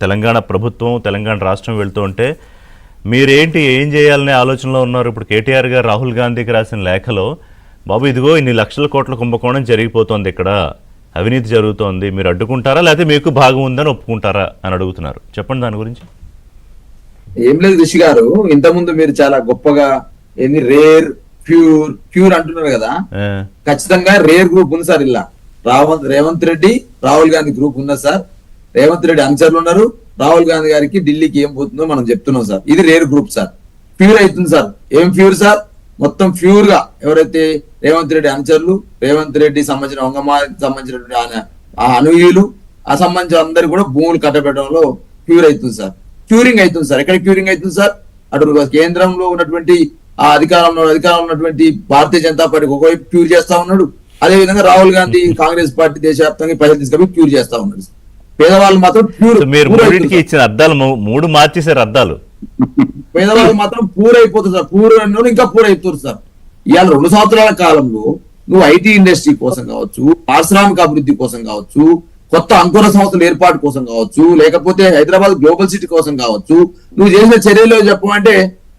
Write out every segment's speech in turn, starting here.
తెలంగాణ ప్రభుత్వం తెలంగాణ రాష్ట్రం వెళ్తూ ఉంటే మీరేంటి ఏం చేయాలనే ఆలోచనలో ఉన్నారు? ఇప్పుడు కేటీఆర్ గారు రాహుల్ గాంధీకి రాసిన లేఖలో బాబు ఇదిగో ఇన్ని లక్షల కోట్ల కుంభకోణం జరిగిపోతుంది, ఇక్కడ అవినీతి జరుగుతోంది, మీరు అడ్డుకుంటారా లేకపోతే మీకు భాగం ఉందని ఒప్పుకుంటారా అని అడుగుతున్నారు. చెప్పండి దాని గురించి. ఏం లేదు రిషి గారు, ఇంతకుముందు మీరు చాలా గొప్పగా ఏంది రేర్ ప్యూర్ అంటున్నారు కదా, ఖచ్చితంగా రేర్ గ్రూప్ ఉంది సార్. ఇలా రేవంత్ రెడ్డి రాహుల్ గాంధీ గ్రూప్ ఉన్నది సార్. రేవంత్ రెడ్డి అనుచరులు ఉన్నారు, రాహుల్ గాంధీ గారికి ఢిల్లీకి ఏం పోతుందో మనం చెప్తున్నాం సార్. ఇది రేర్ గ్రూప్ సార్. ప్యూర్ అవుతుంది సార్. ఏం ప్యూర్ సార్? మొత్తం ప్యూర్ గా ఎవరైతే రేవంత్ రెడ్డి అనుచరులు, రేవంత్ రెడ్డి సంబంధించిన వంగమాకి సంబంధించినటువంటి ఆ అనుయులు, ఆ సంబంధించిన అందరు కూడా భూములు కట్టబెట్టడంలో ప్యూర్ అవుతుంది సార్. క్యూరింగ్ అవుతుంది సార్. ఎక్కడ క్యూరింగ్ అవుతుంది సార్? అటు కేంద్రంలో ఉన్నటువంటి ఆ అధికారంలో ఉన్నటువంటి భారతీయ జనతా పార్టీ ఒకవైపు క్యూర్ చేస్తా ఉన్నాడు, అదే విధంగా రాహుల్ గాంధీ కాంగ్రెస్ పార్టీ దేశవ్యాప్తంగా పైసలు తీసుకొని క్యూర్ చేస్తా ఉన్నాడు. పేదవాళ్ళు మాత్రం ప్యూర్ ఇచ్చిన అద్దాలు 3 మార్చేసారు అద్దాలు. పేదవాళ్ళు మాత్రం పూర్ అయిపోతుంది సార్. పూర్ అన్న ఇంకా పూర్ అయిపోతుంది సార్. ఇవాళ 2 సంవత్సరాల కాలంలో నువ్వు ఐటీ ఇండస్ట్రీ కోసం కావచ్చు, పారిశ్రామిక అభివృద్ధి కోసం కావచ్చు, కొత్త అంకుర సంస్థల ఏర్పాటు కోసం కావచ్చు, లేకపోతే హైదరాబాద్ గ్లోబల్ సిటీ కోసం కావచ్చు, నువ్వు చేసిన చర్యలు చెప్పమంటే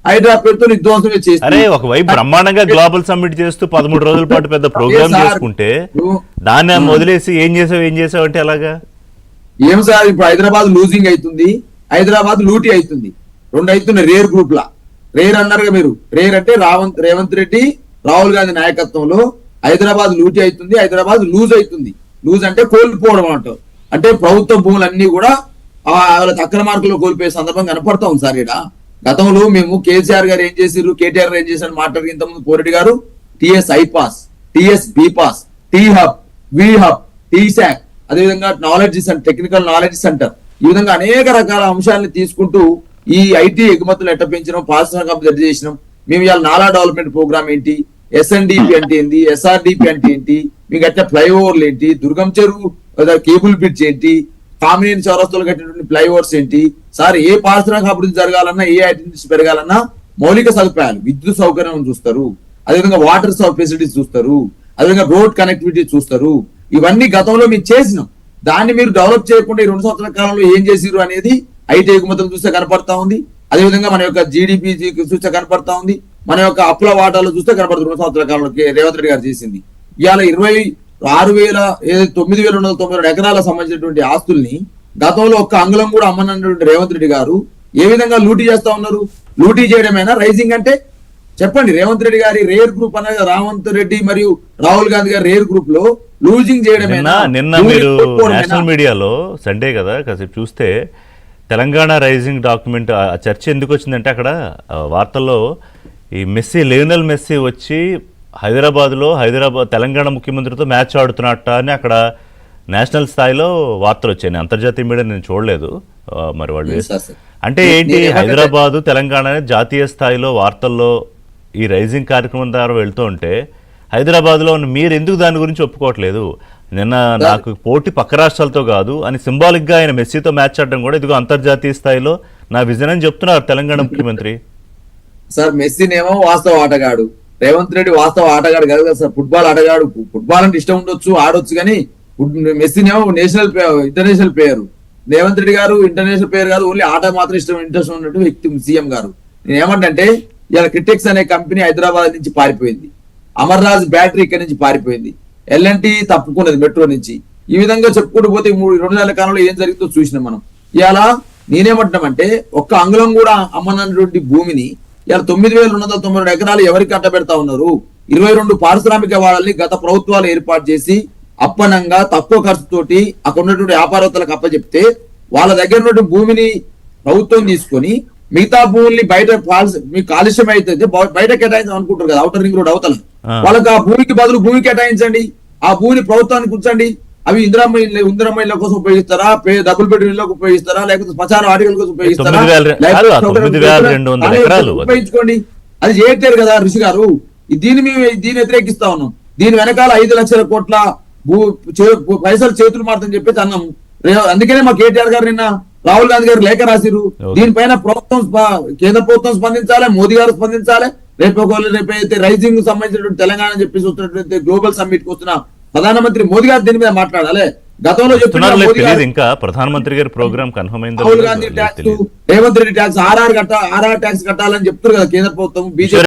హైదరాబాద్ పేరుతో విధ్వంసమే చేసి ఒకవైపు బ్రహ్మాండంగా గ్లోబల్ సమ్మిట్ చేస్తూ 13 రోజుల పాటు పెద్ద ప్రోగ్రామ్ చేసుకుంటే దాన్ని వదిలేసి ఏం చేసావు అంటే అలాగా ఏం సార్? ఇప్పుడు హైదరాబాద్ లూజింగ్ అవుతుంది, హైదరాబాద్ లూటీ అవుతుంది. 2 అవుతున్నాయి రేర్ గ్రూప్ లా. రేర్ అన్నారుగా మీరు. రేర్ అంటే రేవంత్ రెడ్డి రాహుల్ గాంధీ నాయకత్వంలో హైదరాబాద్ లూటీ అవుతుంది, హైదరాబాద్ లూజ్ అవుతుంది. లూజ్ అంటే కోల్పోవడం అంటారు. అంటే ప్రభుత్వ భూములన్నీ కూడా వాళ్ళకి అక్రమార్కులు కోల్పోయే సందర్భం కనపడతా ఉంది సార్. ఇక్కడ గతంలో మేము కేసీఆర్ గారు ఏం చేసారు, కేటీఆర్ గారు ఏం చేశారు మాట్లాడి ఇంతకుముందు కోరెడ్డి గారు TS iPASS, TS bPASS, T hub, V hub, TSAC, అదేవిధంగా knowledge centre, technical knowledge centre, ఈ విధంగా అనేక రకాల అంశాలను తీసుకుంటూ ఈ ఐటీ ఎగుమతులు ఎట్ట పెంచడం, పారిశ్రామిక చేసినాం. మేము ఇవాళ నాలా డెవలప్మెంట్ ప్రోగ్రామ్ ఏంటి, ఎస్ఎన్డిపి అంటే ఏంటి, ఎస్ఆర్డిపి అంటే ఏంటి, మీకు అట్లా ఫ్లైఓవర్లు ఏంటి, దుర్గం చెరువు కేబుల్ బ్రిడ్జ్ ఏంటి, కామినేని చౌరస్తాలు కట్టినటువంటి ఫ్లైఓవర్స్ ఏంటి సార్. ఏ పారిశ్రామిక అభివృద్ధి జరగాలన్నా, ఏ ఐటీ పెరగాలన్నా మౌలిక సదుపాయాలు, విద్యుత్ సౌకర్యం చూస్తారు, అదేవిధంగా వాటర్ ఫెసిలిటీస్ చూస్తారు, అదేవిధంగా రోడ్ కనెక్టివిటీ చూస్తారు. ఇవన్నీ గతంలో మేము చేసినాం. దాన్ని మీరు డెవలప్ చేయకుండా ఈ 2 సంవత్సరాల కాలంలో ఏం చేసిరు అనేది ఐటీ ఎగుమతులు చూస్తే కనపడతా ఉంది. అదేవిధంగా మన యొక్క జీడిపి చూస్తే కనపడతా ఉంది, మన యొక్క అప్పుల వాటాలు చూస్తే కనపడుతుంది. 2 సంవత్సరాల కాలంలో రేవంత్ రెడ్డి గారు చేసింది. ఇవాళ 9,292 ఎకరాలకు సంబంధించినటువంటి ఆస్తుల్ని గతంలో ఒక్క అంగుళం కూడా అమ్మనటువంటి రేవంత్ రెడ్డి గారు ఏ విధంగా లూటీ చేస్తా ఉన్నారు? లూటీ చేయడమేనా రైజింగ్ అంటే? చెప్పండి. రేవంత్ రెడ్డి గారి రేర్ గ్రూప్ అనేది రేవంత్ రెడ్డి మరియు రాహుల్ గాంధీ గారి రేర్ గ్రూప్ లో లూజింగ్ చేయడమేనా? నిన్న మీరు నేషనల్ మీడియాలో సండే కదా కాసేపు చూస్తే తెలంగాణ రైజింగ్ డాక్యుమెంట్ చర్చ ఎందుకు వచ్చిందంటే అక్కడ వార్తల్లో ఈ లియోనెల్ మెస్సీ వచ్చి హైదరాబాద్ తెలంగాణ ముఖ్యమంత్రితో మ్యాచ్ ఆడుతున్నట్ట అని అక్కడ నేషనల్ స్థాయిలో వార్తలు వచ్చాయి. అంతర్జాతీయ మీడియా నేను చూడలేదు. మరి వాళ్ళు అంటే ఏంటి, హైదరాబాదు తెలంగాణ జాతీయ స్థాయిలో వార్తల్లో ఈ రైజింగ్ కార్యక్రమం ద్వారా వెళ్తూ ఉంటే హైదరాబాద్లో మీరు ఎందుకు దాని గురించి ఒప్పుకోవట్లేదు? నిన్న నాకు పోటీ పక్క రాష్ట్రాలతో కాదు అని సింబాలిక్గా ఆయన మెస్సీతో మ్యాచ్ ఆడడం కూడా ఇదిగో అంతర్జాతీయ స్థాయిలో నా విజన్ అని చెప్తున్నారు తెలంగాణ ముఖ్యమంత్రి. సార్ మెస్సీనేమో వాస్తవ ఆటగాడు, రేవంత్ రెడ్డి వాస్తవ ఆటగాడు కాదు కదా సార్. ఫుట్బాల్ ఆటగాడు. ఫుట్బాల్ అంటే ఇష్టం ఉండొచ్చు, ఆడొచ్చు, కానీ మెస్సీనేమో ఇంటర్నేషనల్ ప్లేయర్. రేవంత్ రెడ్డి గారు ఇంటర్నేషనల్ ప్లేయర్ కాదు, ఓన్లీ ఆట మాత్రం ఇంట్రెస్ట్ ఉన్నట్టు వ్యక్తి సీఎం గారు. నేను ఏమంటే ఇవాళ క్రిటెక్స్ అనే కంపెనీ హైదరాబాద్ నుంచి పారిపోయింది, అమర్రాజ్ బ్యాటరీ ఇక్కడ నుంచి పారిపోయింది, ఎల్ఎన్టీ తప్పుకున్నది మెట్రో నుంచి. ఈ విధంగా చెప్పుకుంటూ పోతే 2 నెలల కాలంలో ఏం జరుగుతుందో చూసినాం మనం. ఇవాళ నేనేమంటున్నామంటే ఒక్క అంగుళం కూడా అమ్మనటువంటి భూమిని ఇవాళ 9,292 ఎకరాలు ఎవరికి కట్టబెడతా ఉన్నారు? 22 పారిశ్రామిక వాళ్ళని గత ప్రభుత్వాలు ఏర్పాటు చేసి అప్పనంగా తక్కువ ఖర్చుతోటి అక్కడ ఉన్నటువంటి వ్యాపారస్తులకు అప్పచెప్తే వాళ్ళ దగ్గర ఉన్నటువంటి భూమిని ప్రభుత్వం తీసుకొని మిగతా భూముల్ని బయట మీకు కాలుష్యం అయితే బయట కేటాయించాలి అనుకుంటారు కదా, ఔటర్ రింగ్ రోడ్ అవతల. వాళ్ళకి ఆ భూమికి బదులు భూమి కేటాయించండి, ఆ భూమిని ప్రభుత్వానికి ఉంచండి. అవి ఇందిరమ్మ కోసం ఉపయోగిస్తారా, డబుల్ బెడ్రూమ్ ఇళ్ళకి ఉపయోగిస్తారా, లేకపోతే శ్మశాన వాటికల కోసం ఉపయోగిస్తారా, ఉపయోగించుకోండి. అది చేయట్లేదు కదా ఋషి గారు. దీన్ని వ్యతిరేకిస్తా ఉన్నాం. దీని వెనకాల 5 లక్షల కోట్ల పైసలు చేతులు మారుతని చెప్పేసి అన్నాం. అందుకనే మా కేటీఆర్ గారు నిన్న రాహుల్ గాంధీ గారు లేఖ రాసిరు. దీనిపైన కేంద్ర ప్రభుత్వం స్పందించాలి, మోదీ గారు స్పందించాలి. రేపైతే రైజింగ్ సంబంధించినటువంటి తెలంగాణ చెప్పేసి వస్తున్నటువంటి గ్లోబల్ సమ్మిట్ కు వస్తున్న ప్రధానమంత్రి మోదీ గారు దీని మీద మాట్లాడాలి. గతంలో చెప్తున్నారు ఇస్తున్నారో మోదీ తెలియదు, గారు, ఇంకా ప్రధానమంత్రి గారి ప్రోగ్రామ్ కన్ఫర్మ్ అయిందో రాహుల్ లేదో గాంధీ ట్యాక్స్, తెలియదు. Revanth Reddy tax, RR tax కట్టాలని చెప్తారు కదా కేంద్ర ప్రభుత్వం. బీజేపీ